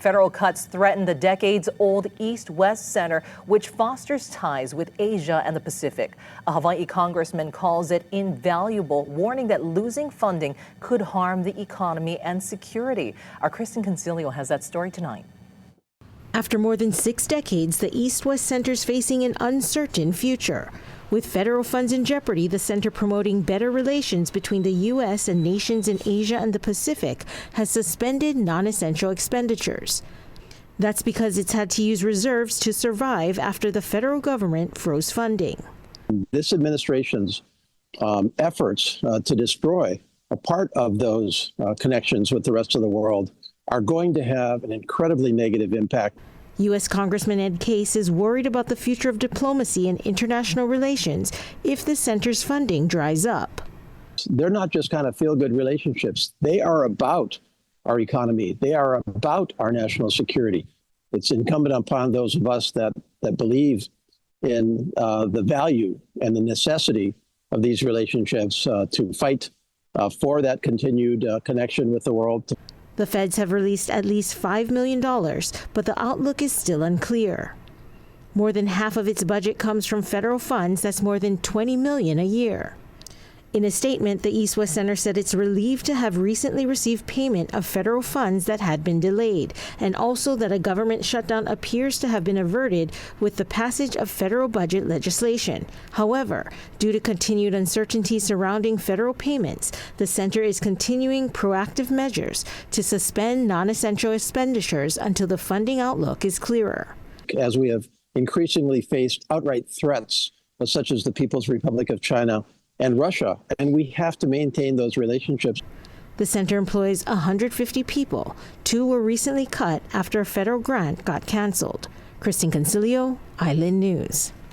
Federal cuts threaten the decades-old East-West Center, which fosters ties with Asia and the Pacific. A Hawaii congressman calls it invaluable, warning that losing funding could harm the economy and security. Our Kristen Concilio has that story tonight. After more than 6 decades, the East-West Center's facing an uncertain future. With federal funds in jeopardy, the center promoting better relations between the U.S. and nations in Asia and the Pacific has suspended non-essential expenditures. That's because it's had to use reserves to survive after the federal government froze funding. This administration's efforts to destroy a part of those connections with the rest of the world are going to have an incredibly negative impact. U.S. Congressman Ed Case is worried about the future of diplomacy and international relations if the center's funding dries up. They're not just kind of feel-good relationships. They are about our economy. They are about our national security. It's incumbent upon those of us that believe in the value and the necessity of these relationships to fight for that continued connection with the world. The feds have released at least $5 million, but the outlook is still unclear. More than half of its budget comes from federal funds. That's more than $20 million a year. In a statement, the East-West Center said it's relieved to have recently received payment of federal funds that had been delayed, and also that a government shutdown appears to have been averted with the passage of federal budget legislation. However, due to continued uncertainty surrounding federal payments, the center is continuing proactive measures to suspend non-essential expenditures until the funding outlook is clearer. As we have increasingly faced outright threats, such as the People's Republic of China and Russia, and we have to maintain those relationships. The center employs 150 people. 2 were recently cut after a federal grant got canceled. Kristen Concilio, Island News.